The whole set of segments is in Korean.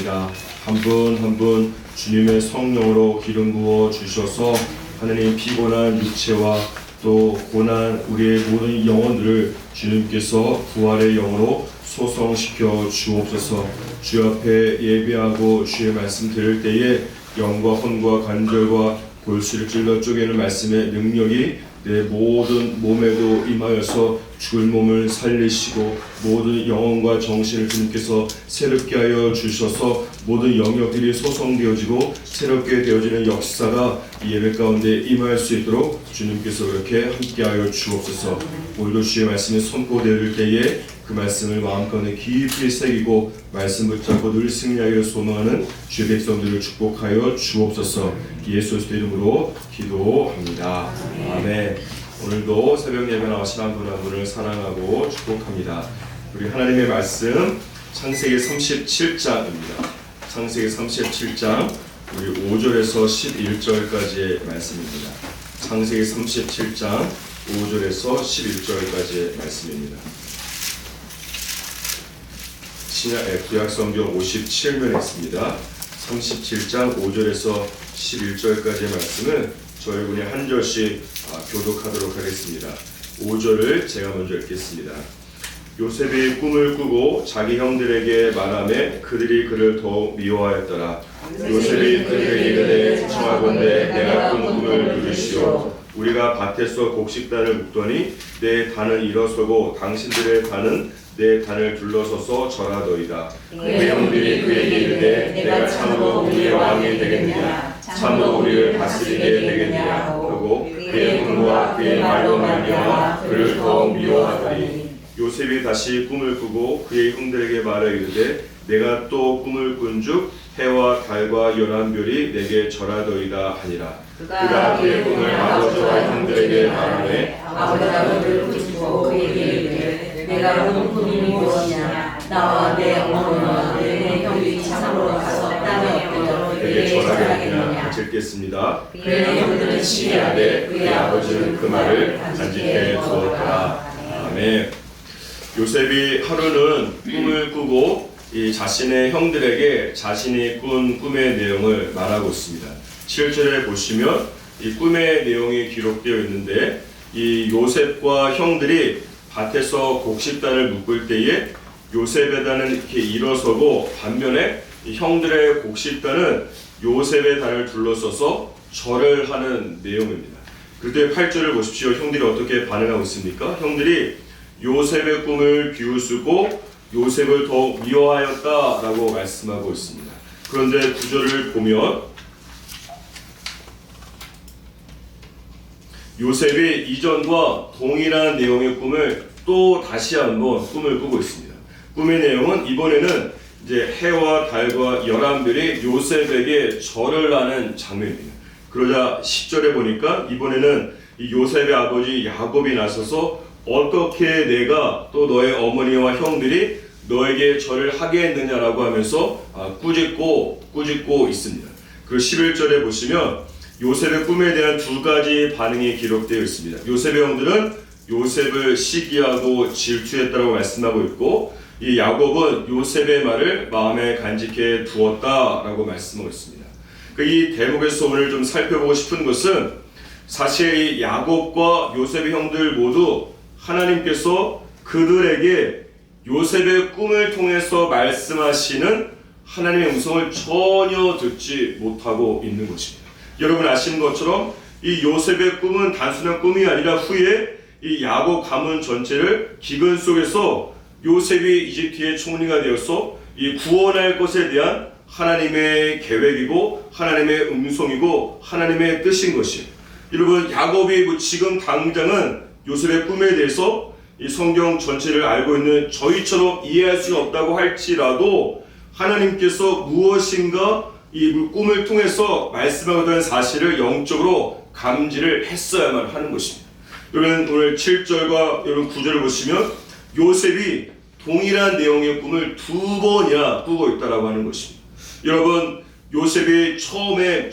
기도합니다. 한 분 한 분 주님의 성령으로 기름 부어 주셔서 하나님 피곤한 육체와 또 고난 우리의 모든 영혼들을 주님께서 부활의 영으로 소성시켜 주옵소서. 주 앞에 예배하고 주의 말씀 들을 때에 영과 혼과 관절과 골수를 찔러 쪼개는 말씀의 능력이 내 모든 몸에도 임하여서 죽을 몸을 살리시고 모든 영혼과 정신을 주님께서 새롭게 하여 주셔서 모든 영역들이 소성되어지고 새롭게 되어지는 역사가 이 예배 가운데 임할 수 있도록 주님께서 그렇게 함께하여 주옵소서. 오늘도 주의 말씀이 선포될 때에 그 말씀을 마음가운데 깊이 새기고 말씀 붙잡고 늘 승리하여 소망하는 주의 백성들을 축복하여 주옵소서. 예수 그리스도 이름으로 기도합니다. 아멘. 오늘도 새벽 예배 나오신 한 분 한 분을 사랑하고 축복합니다. 우리 하나님의 말씀 창세기 37장입니다. 창세기 37장 우리 5절에서 11절까지의 말씀입니다. 창세기 37장 5절에서 11절까지의 말씀입니다. 구약 성경 57면에 있습니다. 37장 5절에서 11절까지의 말씀을 저희 분이 한 절씩 교독하도록 하겠습니다. 5절을 제가 먼저 읽겠습니다. 요셉이 꿈을 꾸고 자기 형들에게 말하매 그들이 그를 더욱 미워하였더라. 요셉이 그들에게 이르되 청하건대 내가 꾼 꿈을 들으시오. 우리가 밭에서 곡식단을 묶더니 내 단은 일어서고 당신들의 단은 내 단을 둘러서서 절하더이다. 그의 형들이 그에게 이르되 내가 참으로 우리의 왕이 되겠느냐, 참으로 우리를 다스리게 되겠느냐 하고 그의 꿈과 그의 말로 말미암아 그를 더욱 미워하더니 요셉이 다시 꿈을 꾸고 그의 형들에게 말하 이르되 내가 또 꿈을 꾼즉 해와 달과 열한 별이 내게 절하더이다 하니라. 그가 그의 꿈을 아버지와 형들에게 말하매 아버지가 그를 부르시고 그에게 이르되 내가 꾼 꿈이 무엇이냐, 나와 내 어머니와 내 형들이 참으로 가서 땅에 엎드려 내게 절하겠느냐. 같이 읽겠습니다. 그의 형들은 시기하되 그의 아버지는 그 말을 간직해 두었더라. 아멘. 요셉이 하루는 꿈을 꾸고 이 자신의 형들에게 자신이 꾼 꿈의 내용을 말하고 있습니다. 7절에 보시면 이 꿈의 내용이 기록되어 있는데 이 요셉과 형들이 밭에서 곡식단을 묶을 때에 요셉의 단은 이렇게 일어서고 반면에 이 형들의 곡식단은 요셉의 단을 둘러서서 절을 하는 내용입니다. 그때 8절을 보십시오. 형들이 어떻게 반응하고 있습니까? 형들이 요셉의 꿈을 비웃고 요셉을 더욱 미워하였다라고 말씀하고 있습니다. 그런데 9절을 보면 요셉이 이전과 동일한 내용의 꿈을 또 다시 한번 꿈을 꾸고 있습니다. 꿈의 내용은 이번에는 이제 해와 달과 열한 별이 요셉에게 절을 하는 장면입니다. 그러자 10절에 보니까 이번에는 이 요셉의 아버지 야곱이 나서서 어떻게 내가 또 너의 어머니와 형들이 너에게 절을 하겠느냐라고 하면서 꾸짖고 있습니다. 그리고 11절에 보시면 요셉의 꿈에 대한 두 가지 반응이 기록되어 있습니다. 요셉의 형들은 요셉을 시기하고 질투했다고 말씀하고 있고 이 야곱은 요셉의 말을 마음에 간직해 두었다라고 말씀하고 있습니다. 이 대목에서 오늘 좀 살펴보고 싶은 것은 사실 이 야곱과 요셉의 형들 모두 하나님께서 그들에게 요셉의 꿈을 통해서 말씀하시는 하나님의 음성을 전혀 듣지 못하고 있는 것입니다. 여러분 아시는 것처럼 이 요셉의 꿈은 단순한 꿈이 아니라 후에 이 야곱 가문 전체를 기근 속에서 요셉이 이집트의 총리가 되어서 이 구원할 것에 대한 하나님의 계획이고 하나님의 음성이고 하나님의 뜻인 것이에요. 여러분 야곱이 지금 당장은 요셉의 꿈에 대해서 이 성경 전체를 알고 있는 저희처럼 이해할 수 없다고 할지라도 하나님께서 무엇인가 이 꿈을 통해서 말씀하던 사실을 영적으로 감지를 했어야만 하는 것입니다. 여러분 오늘 7절과 여러분 9절을 보시면 요셉이 동일한 내용의 꿈을 두 번이나 꾸고 있다라고 하는 것입니다. 여러분 요셉이 처음에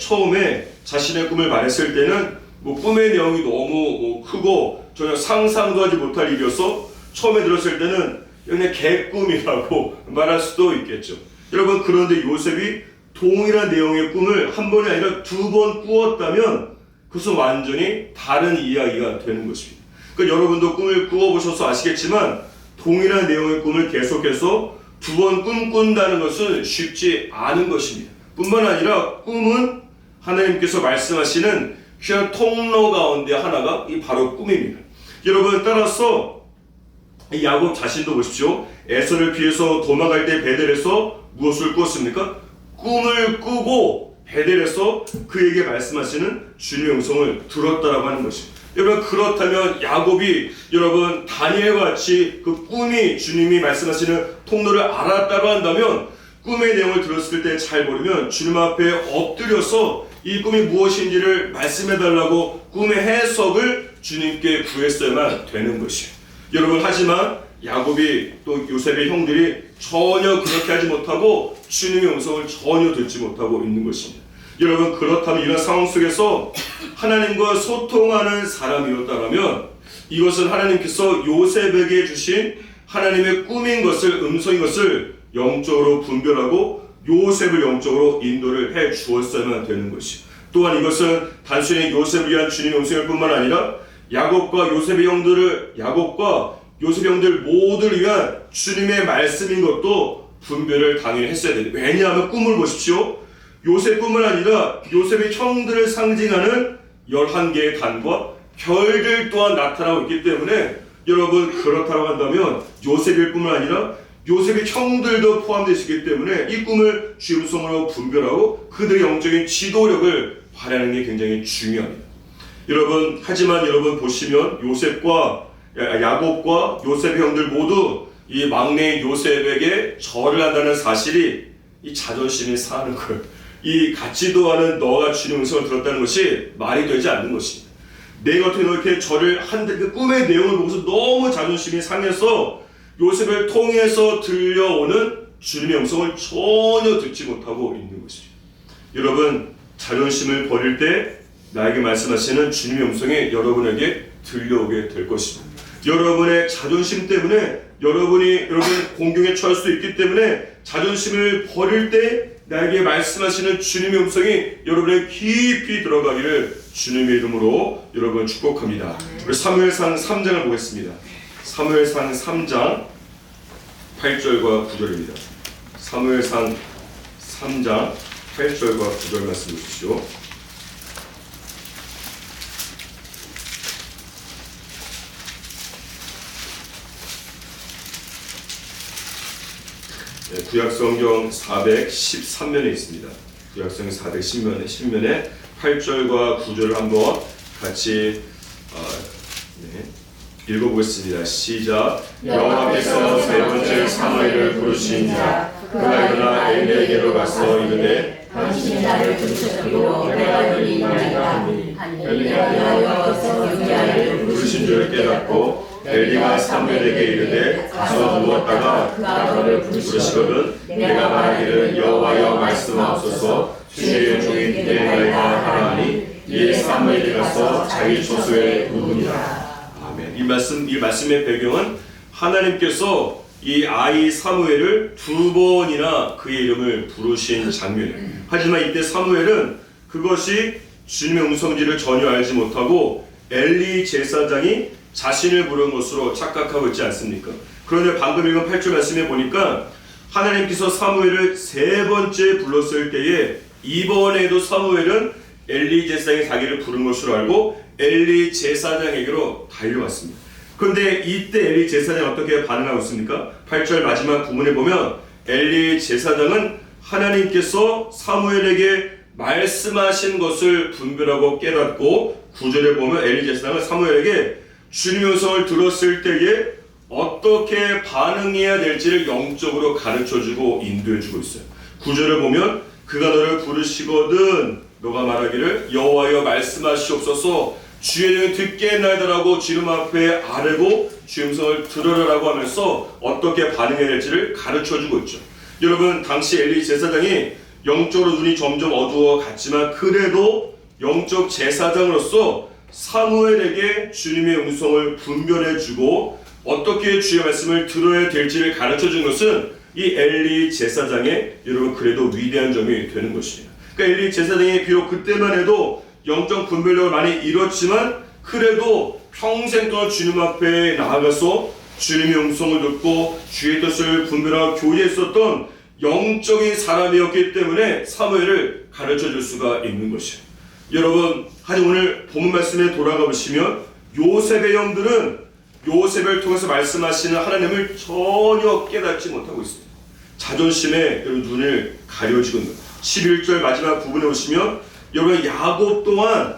자신의 꿈을 말했을 때는 꿈의 내용이 너무 크고 전혀 상상도 하지 못할 일이어서 처음에 들었을 때는 그냥 개꿈이라고 말할 수도 있겠죠. 여러분, 그런데 요셉이 동일한 내용의 꿈을 한 번이 아니라 두 번 꾸었다면 그것은 완전히 다른 이야기가 되는 것입니다. 그러니까 여러분도 꿈을 꾸어보셔서 아시겠지만 동일한 내용의 꿈을 계속해서 두 번 꿈꾼다는 것은 쉽지 않은 것입니다. 뿐만 아니라 꿈은 하나님께서 말씀하시는 귀한 통로 가운데 하나가 바로 꿈입니다. 여러분, 따라서 야곱 자신도 보십시오. 에서를 피해서 도망갈 때 베델에서 무엇을 꾸었습니까? 꿈을 꾸고 베델에서 그에게 말씀하시는 주님의 음성을 들었다라고 하는 것입니다. 여러분, 그렇다면 야곱이 여러분 다니엘과 같이 그 꿈이 주님이 말씀하시는 통로를 알았다고 한다면 꿈의 내용을 들었을 때 잘 모르면 주님 앞에 엎드려서 이 꿈이 무엇인지를 말씀해달라고 꿈의 해석을 주님께 구했어야만 되는 것이에요. 여러분, 하지만 야곱이 또 요셉의 형들이 전혀 그렇게 하지 못하고 주님의 음성을 전혀 듣지 못하고 있는 것입니다. 여러분, 그렇다면 이런 상황 속에서 하나님과 소통하는 사람이었다면 이것은 하나님께서 요셉에게 주신 하나님의 꿈인 것을, 음성인 것을 영적으로 분별하고 요셉을 영적으로 인도를 해 주었어야만 되는 것이요. 또한 이것은 단순히 요셉을 위한 주님의 음성일 뿐만 아니라 야곱과 요셉의 형들 모두를 위한 주님의 말씀인 것도 분별을 당연히 했어야 돼요. 왜냐하면 꿈을 보십시오. 요셉뿐만 아니라 요셉의 형들을 상징하는 11개의 단과 별들 또한 나타나고 있기 때문에 여러분, 그렇다고 한다면 요셉일 뿐만 아니라 요셉의 형들도 포함되어 있기 때문에 이 꿈을 주의 음성으로 분별하고 그들의 영적인 지도력을 발휘하는 게 굉장히 중요합니다. 여러분, 하지만 여러분 보시면 야곱과 요셉의 형들 모두 이 막내 요셉에게 절을 한다는 사실이 이 자존심이 상하는 거예요. 이 같지도 않은 너가 주님 음성을 들었다는 것이 말이 되지 않는 것입니다. 내가 어떻게 이렇게 절을 한데 그 꿈의 내용을 보고서 너무 자존심이 상해서 요셉을 통해서 들려오는 주님의 음성을 전혀 듣지 못하고 있는 것입니다. 여러분, 자존심을 버릴 때 나에게 말씀하시는 주님의 음성이 여러분에게 들려오게 될 것입니다. 여러분의 자존심 때문에 여러분 공경에 처할 수 있기 때문에 자존심을 버릴 때 나에게 말씀하시는 주님의 음성이 여러분의 깊이 들어가기를 주님의 이름으로 여러분 축복합니다. 우리 사무엘상 3장을 보겠습니다. 사무엘상 3장 8절과 9절입니다. 사무엘상 3장 8절과 9절 말씀 보십시오. 구약성경 413면에 있습니다. 구약성경 410면에 8절과 9절을 한번 같이 읽어보겠습니다. 시작. 여호와께서 세 번째 사무엘을 부르신 자 그가 일어나 엘리에게로 가서 이르되 당신이 나를 부르셨기로 내가 너희 인자이다 하니 여호와께서 유리아를 부르신 줄을 깨닫고 엘리가 사무엘에게 이르되 가서 누웠다가 그가 너를 부르시거든 내가 말하기를 여호와여 말씀하옵소서 주의 종이 기대나이다 하라니 이에 사무엘이 가서 자기 조수에 누우니라. 아멘. 이 말씀의 배경은 하나님께서 이 아이 사무엘을 두 번이나 그의 이름을 부르신 장면이에요. 하지만 이때 사무엘은 그것이 주님의 음성인지를 전혀 알지 못하고 엘리 제사장이 자신을 부른 것으로 착각하고 있지 않습니까? 그런데 방금 읽은 8절 말씀에 보니까 하나님께서 사무엘을 세 번째 불렀을 때에 이번에도 사무엘은 엘리 제사장이 자기를 부른 것으로 알고 엘리 제사장에게로 달려왔습니다. 그런데 이때 엘리 제사장이 어떻게 반응하고 있습니까? 8절 마지막 부분에 보면 엘리 제사장은 하나님께서 사무엘에게 말씀하신 것을 분별하고 깨닫고 9절에 보면 엘리 제사장은 사무엘에게 주님의 음성을 들었을 때에 어떻게 반응해야 될지를 영적으로 가르쳐주고 인도해주고 있어요. 9절을 보면 그가 너를 부르시거든 너가 말하기를 여호와여 말씀하시옵소서 주의 영이 듣겠나이다라고 주님 앞에 아뢰고 주의 음성을 들으라고 하면서 어떻게 반응해야 될지를 가르쳐주고 있죠. 여러분, 당시 엘리 제사장이 영적으로 눈이 점점 어두워 갔지만 그래도 영적 제사장으로서 사무엘에게 주님의 음성을 분별해주고 어떻게 주의 말씀을 들어야 될지를 가르쳐준 것은 이 엘리 제사장의 여러분 그래도 위대한 점이 되는 것입니다. 그러니까 엘리 제사장이 비록 그때만 해도 영적 분별력을 많이 잃었지만 그래도 평생 동안 주님 앞에 나아가서 주님의 음성을 듣고 주의 뜻을 분별하고 교제했었던 영적인 사람이었기 때문에 사무엘을 가르쳐줄 수가 있는 것이에요. 여러분, 하지만 오늘 본문 말씀에 돌아가 보시면 요셉의 형들은 요셉을 통해서 말씀하시는 하나님을 전혀 깨닫지 못하고 있습니다. 자존심에 눈을 가려지고 있는 11절 마지막 부분에 보시면 여러분 야곱 또한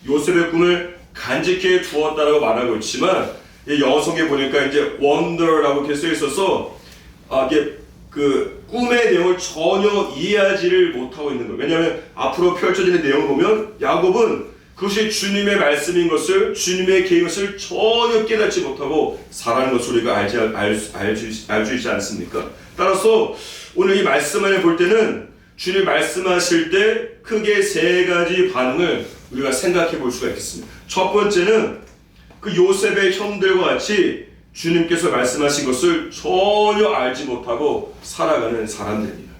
요셉의 꿈을 간직해 두었다라고 말하고 있지만 영어 성경에 보니까 이제 wonder라고 이렇게 써 있어서 이게 그 꿈의 내용을 전혀 이해하지를 못하고 있는 거예요. 왜냐하면 앞으로 펼쳐지는 내용을 보면 야곱은 그것이 주님의 말씀인 것을 주님의 계획인 것을 전혀 깨닫지 못하고 살아가는 것을 우리가 알 수 있지 않습니까? 따라서 오늘 이 말씀 안에 볼 때는 주님 말씀하실 때 크게 세 가지 반응을 우리가 생각해 볼 수가 있겠습니다. 첫 번째는 그 요셉의 형들과 같이 주님께서 말씀하신 것을 전혀 알지 못하고 살아가는 사람들입니다.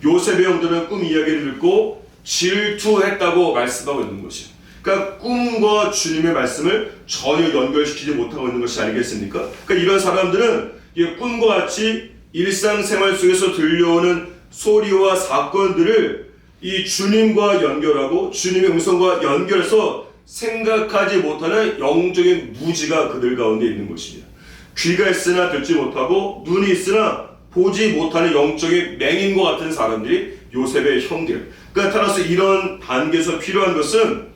요셉의 형들은 꿈 이야기를 듣고 질투했다고 말씀하고 있는 것이에요. 그러니까 꿈과 주님의 말씀을 전혀 연결시키지 못하고 있는 것이 아니겠습니까? 그러니까 이런 사람들은 꿈과 같이 일상생활 속에서 들려오는 소리와 사건들을 이 주님과 연결하고 주님의 음성과 연결해서 생각하지 못하는 영적인 무지가 그들 가운데 있는 것입니다. 귀가 있으나 듣지 못하고 눈이 있으나 보지 못하는 영적인 맹인과 같은 사람들이 요셉의 형들. 그러니까 따라서 이런 단계에서 필요한 것은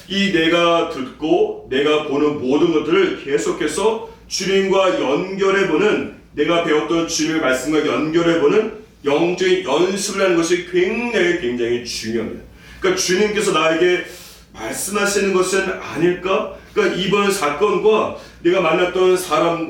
이 내가 듣고 내가 보는 모든 것들을 계속해서 주님과 연결해보는 내가 배웠던 주님의 말씀과 연결해보는 영적인 연습을 하는 것이 굉장히 중요합니다. 그러니까 주님께서 나에게 말씀하시는 것은 아닐까? 그러니까 이번 사건과 내가 만났던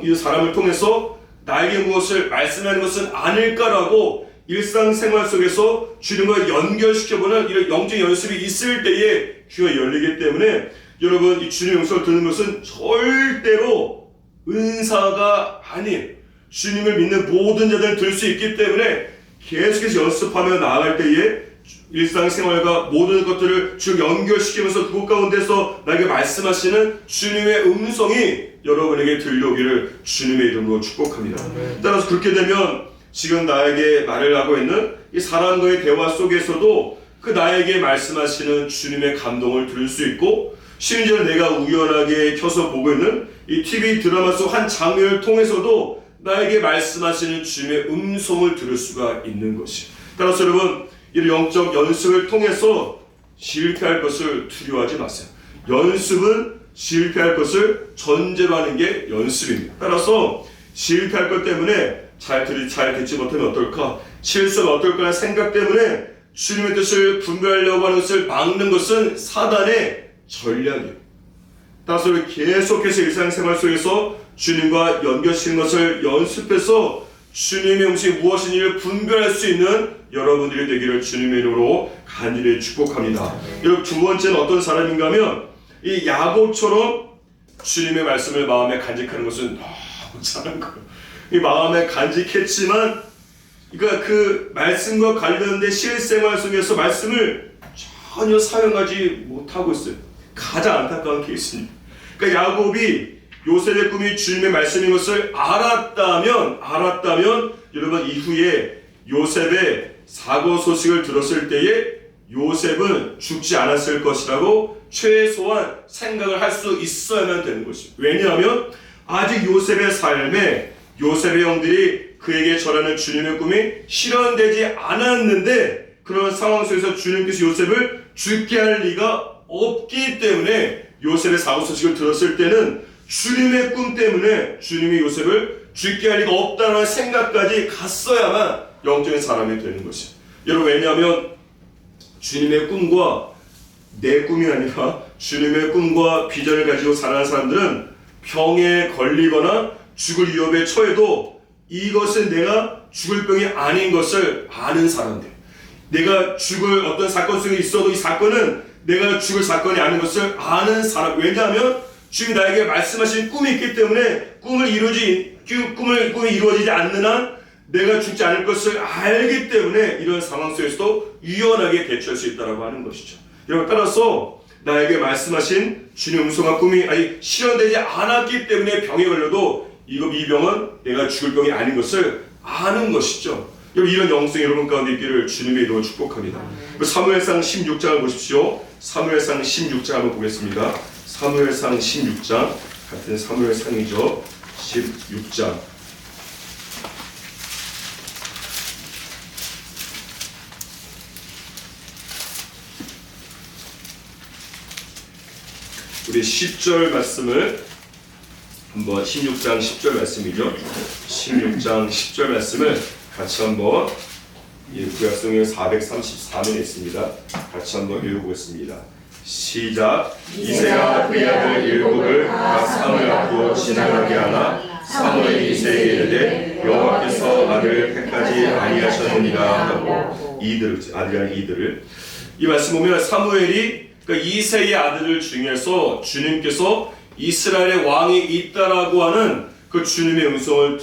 이 사람을 통해서 나에게 무엇을 말씀하는 것은 아닐까라고 일상생활 속에서 주님과 연결시켜보는 이런 영적 연습이 있을 때에 귀가 열리기 때문에 여러분 이 주님의 음성을 듣는 것은 절대로 은사가 아닌 주님을 믿는 모든 자들은 들 수 있기 때문에 계속해서 연습하며 나아갈 때에 일상생활과 모든 것들을 쭉 연결시키면서 그곳 가운데서 나에게 말씀하시는 주님의 음성이 여러분에게 들려오기를 주님의 이름으로 축복합니다. 따라서 그렇게 되면 지금 나에게 말을 하고 있는 이 사람과의 대화 속에서도 그 나에게 말씀하시는 주님의 감동을 들을 수 있고 심지어 내가 우연하게 켜서 보고 있는 이 TV 드라마 속 한 장면을 통해서도 나에게 말씀하시는 주님의 음성을 들을 수가 있는 것이. 따라서 여러분 이런 영적 연습을 통해서 실패할 것을 두려워하지 마세요. 연습은 실패할 것을 전제로 하는 게 연습입니다. 따라서 실패할 것 때문에 잘 듣지 못하면 어떨까? 실수가 어떨까 하는 생각 때문에 주님의 뜻을 분별하려고 하는 것을 막는 것은 사단의 전략이에요. 따라서 계속해서 일상생활 속에서 주님과 연결시키는 것을 연습해서 주님의 음식이 무엇인지를 분별할 수 있는 여러분들이 되기를 주님의 이름으로 간절히 축복합니다. 여러분 두 번째는 어떤 사람인가 하면 이 야곱처럼 주님의 말씀을 마음에 간직하는 것은 너무 잘한 거예요. 이 마음에 간직했지만 그러니까 그 말씀과 관련된 실생활 속에서 말씀을 전혀 사용하지 못하고 있어요. 가장 안타까운 케이스입니다. 그러니까 야곱이 요셉의 꿈이 주님의 말씀인 것을 알았다면 여러분 이후에 요셉의 사고 소식을 들었을 때에 요셉은 죽지 않았을 것이라고 최소한 생각을 할 수 있어야만 되는 것입니다. 왜냐하면 아직 요셉의 삶에 요셉의 형들이 그에게 전하는 주님의 꿈이 실현되지 않았는데 그런 상황 속에서 주님께서 요셉을 죽게 할 리가 없기 때문에 요셉의 사고 소식을 들었을 때는 주님의 꿈 때문에 주님이 요셉을 죽게 할 리가 없다는 생각까지 갔어야만 영적인 사람이 되는 것이에요. 여러분 왜냐하면 주님의 꿈과 내 꿈이 아니라 주님의 꿈과 비전을 가지고 살아가는 사람들은 병에 걸리거나 죽을 위협에 처해도 이것은 내가 죽을 병이 아닌 것을 아는 사람들. 내가 죽을 어떤 사건 속에 있어도 이 사건은 내가 죽을 사건이 아닌 것을 아는 사람. 왜냐하면 주님이 나에게 말씀하신 꿈이 있기 때문에 꿈이 이루어지지 않는 한 내가 죽지 않을 것을 알기 때문에 이런 상황 속에서도 유연하게 대처할 수 있다고 하는 것이죠. 여러분, 따라서 나에게 말씀하신 주님 음성과 꿈이 아직 실현되지 않았기 때문에 병에 걸려도 이 병은 내가 죽을 병이 아닌 것을 아는 것이죠. 여러분, 이런 영성이 여러분 가운데 있기를 주님의 이름으로 축복합니다. 사무엘상 16장을 보십시오. 사무엘상 16장 한번 보겠습니다. 사무엘상 16장, 같은 사무엘상이죠. 16장. 우리 10절 말씀을 한번, 16장 10절 말씀이죠. 16장 10절 말씀을 같이 한번, 구약성경 434면에 있습니다. 같이 한번 읽어보겠습니다. 시작. 이새가 그의 아들 일곱을 각 사무엘 앞으로 지나가게 하나 사무엘이 이새에게 이르되 여호와께서 아들을 택하지 아니하셨느니라 하고, 아들이라는 이들을, 이 말씀 보면 사무엘이 그러니까 이새의 아들들 중에서 주님께서 이스라엘의 왕이 있다라고 하는 그 주님의 음성을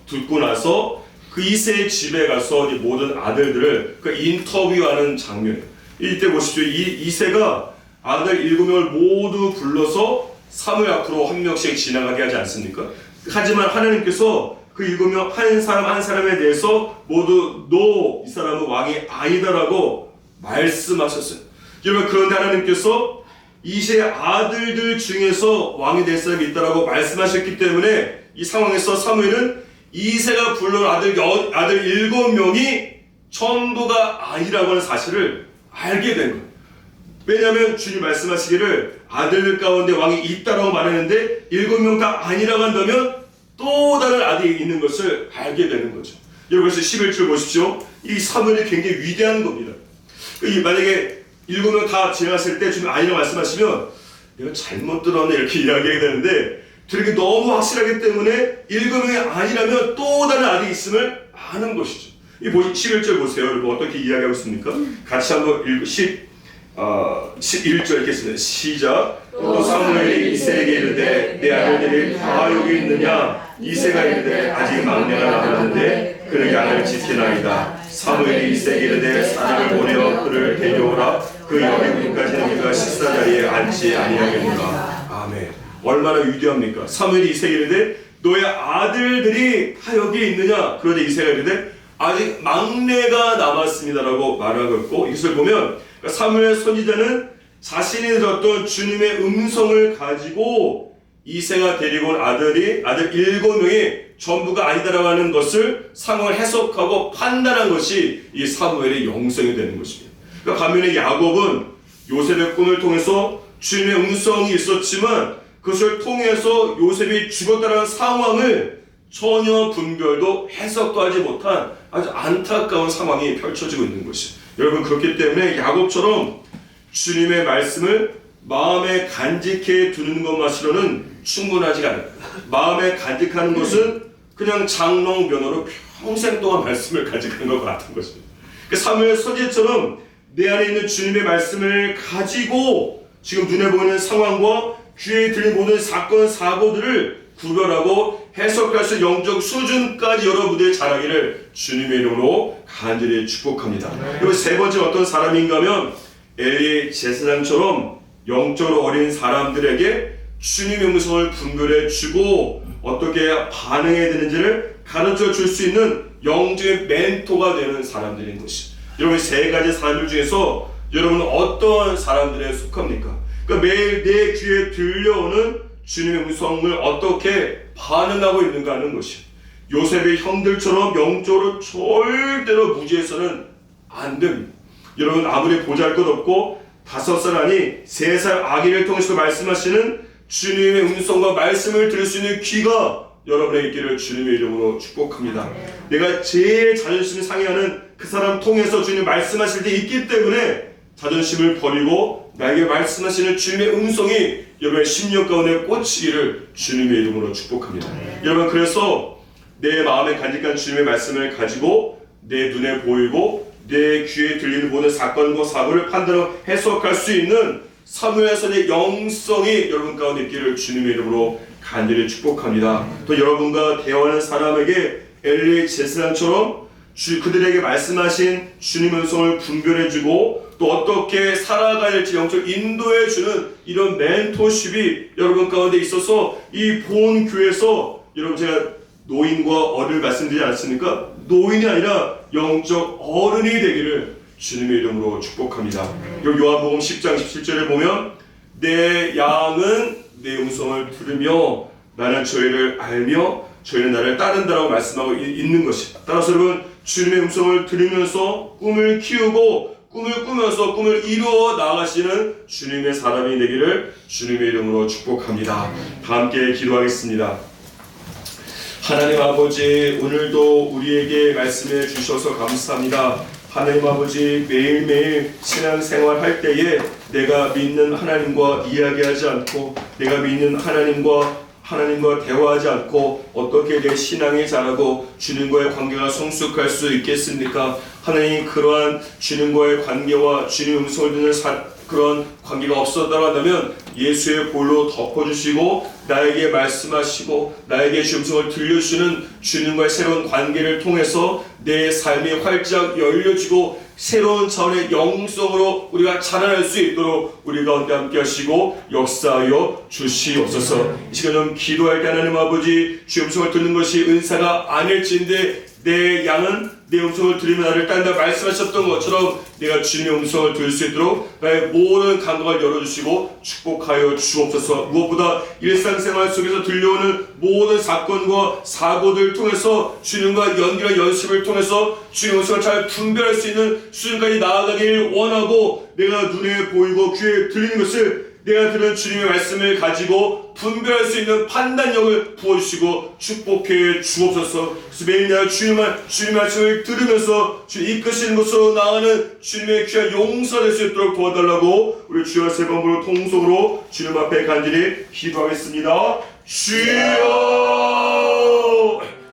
듣고 나서 그 이새의 집에 가서 모든 아들들을 그 인터뷰하는 장면. 이때 보십시오. 이새가 아들 7명을 모두 불러서 사무엘 앞으로 한 명씩 지나가게 하지 않습니까? 하지만 하나님께서 그 7명 한 사람 한 사람에 대해서 모두 너 이 사람은 왕이 아니다라고 말씀하셨어요. 여러분, 그런데 하나님께서 이새의 아들들 중에서 왕이 될 사람이 있다라고 말씀하셨기 때문에 이 상황에서 사무엘은 이새가 불러온 아들 7명이 전부가 아니라고 하는 사실을 알게 된 거예요. 왜냐하면 주님 말씀하시기를 아들들 가운데 왕이 있다라고 말했는데 7명 다 아니라고 한다면 또 다른 아들이 있는 것을 알게 되는 거죠. 여러분, 그래서 11절 보십시오. 이 사무엘이 굉장히 위대한 겁니다. 만약에 7명 다 지나갔을 때 주님 아니라고 말씀하시면 내가 잘못 들었네 이렇게 이야기하게 되는데, 그렇게 너무 확실하기 때문에 7명이 아니라면 또 다른 아들이 있음을 아는 것이죠. 이 11절 보세요. 여러분, 어떻게 이야기하고 있습니까? 같이 한번 11절 읽겠습니다. 시작. 또 사무엘이 이새에게 이르되 내 아들들이 다 여기 있느냐? 이새가 이르되 아직 막내가 남았는데 그는 양을 지키나이다. 사무엘이 이새에게 이르되 사람을 보내어 그를 데려오라. 그 여기 군까지는 그가 식사 자리에 앉지 아니하겠노라. 아멘. 얼마나 위대합니까? 사무엘이 이새에게 이르되 너의 아들들이 다 여기 있느냐? 그러자 이새가 이르되 아직 막내가 남았습니다라고 말하고 있고, 이것을 보면 사무엘 선지자는 자신이 들었던 주님의 음성을 가지고 이새가 데리고 온 아들 7명이 전부가 아니다라고 하는 것을 상황을 해석하고 판단한 것이 이 사무엘의 영성이 되는 것입니다. 그러니까 반면에 야곱은 요셉의 꿈을 통해서 주님의 음성이 있었지만 그것을 통해서 요셉이 죽었다는 상황을 전혀 분별도 해석도 하지 못한 아주 안타까운 상황이 펼쳐지고 있는 것이, 여러분, 그렇기 때문에 야곱처럼 주님의 말씀을 마음에 간직해 두는 것만으로는 충분하지가 않아요. 마음에 간직하는 것은 그냥 장롱 면허로 평생 동안 말씀을 간직하는 것 같은 것입니다. 사무엘 선지자처럼 내 안에 있는 주님의 말씀을 가지고 지금 눈에 보이는 상황과 귀에 들린 모든 사건 사고들을 구별하고 해석할 수 있는 영적 수준까지 여러분들의 자라기를 주님의 이름으로 간절히 축복합니다. 그리고 세 번째 어떤 사람인가 하면 엘리 제사장처럼 영적으로 어린 사람들에게 주님의 음성을 분별해 주고 어떻게 반응해야 되는지를 가르쳐 줄 수 있는 영적인 멘토가 되는 사람들인 것이, 여러분, 세 가지 사람들 중에서 여러분은 어떤 사람들에 속합니까? 그러니까 매일 내 귀에 들려오는 주님의 음성을 어떻게 반응하고 있는가 하는 것이, 요셉의 형들처럼 영적으로 절대로 무지해서는 안 됩니다. 여러분, 아무리 보잘것없고 5살 아니 3살 아기를 통해서 말씀하시는 주님의 음성과 말씀을 들을 수 있는 귀가 여러분에게 있기를 주님의 이름으로 축복합니다. 내가 제일 자존심을 상해하는 그 사람 통해서 주님 말씀하실 때 있기 때문에 자존심을 버리고 나에게 말씀하시는 주님의 음성이 여러분의 심령 가운데 꽂히기를 주님의 이름으로 축복합니다. 여러분, 그래서 내 마음에 간직한 주님의 말씀을 가지고 내 눈에 보이고 내 귀에 들리는 모든 사건과 사고를 판단하고 해석할 수 있는 사무엘 선의 영성이 여러분 가운데 있기를 주님의 이름으로 간절히 축복합니다. 또 여러분과 대화하는 사람에게 엘리 제사장처럼 그들에게 말씀하신 주님의 음성을 분별해주고 또 어떻게 살아가야 할지 영적 인도해주는 이런 멘토십이 여러분 가운데 있어서 이 본교회에서 여러분 제가 노인과 어른을 말씀드리지 않았습니까? 노인이 아니라 영적 어른이 되기를 주님의 이름으로 축복합니다. 요한복음 10장 17절에 보면 내 양은 내 음성을 들으며 나는 저희를 알며 저희는 나를 따른다라고 말씀하고 있는 것입니다. 따라서 여러분 주님의 음성을 들으면서 꿈을 키우고 꿈을 꾸면서 꿈을 이루어 나아가시는 주님의 사람이 되기를 주님의 이름으로 축복합니다. 다 함께 기도하겠습니다. 하나님 아버지, 오늘도 우리에게 말씀해 주셔서 감사합니다. 하나님 아버지, 매일매일 신앙생활 할 때에 내가 믿는 하나님과 이야기하지 않고 내가 믿는 하나님과 대화하지 않고 어떻게 내 신앙이 자라고 주님과의 관계가 성숙할 수 있겠습니까? 하나님, 그러한 주님과의 관계와 주님의 음성을 듣는 그런 관계가 없었다고 한다면 예수의 볼로 덮어주시고 나에게 말씀하시고 나에게 주의 음성을 들려주시는 주님과의 새로운 관계를 통해서 내 삶이 활짝 열려지고 새로운 차원의 영성으로 우리가 자라날 수 있도록 우리 가운데 함께 하시고 역사하여 주시옵소서. 이 시간 좀 기도할 때 하나님 아버지, 주의 음성을 듣는 것이 은사가 아닐진데 내 양은 내 음성을 들으면 나를 딴다 말씀하셨던 것처럼 내가 주님의 음성을 들을 수 있도록 나의 모든 감각을 열어주시고 축복하여 주옵소서. 무엇보다 일상생활 속에서 들려오는 모든 사건과 사고들을 통해서 주님과 연결한 연습을 통해서 주님의 음성을 잘 분별할 수 있는 수준까지 나아가길 원하고 내가 눈에 보이고 귀에 들리는 것을 내가 들은 주님의 말씀을 가지고 분별할 수 있는 판단력을 부어주시고 축복해 주옵소서. 그래서 매일날 주님의 말씀을 들으면서 주님 이끄시는 곳으로 나아가는 주님의 귀한 용사 될 수 있도록 도와달라고 우리 주여 세 번으로 통속으로 주님 앞에 간절히 기도하겠습니다. 주여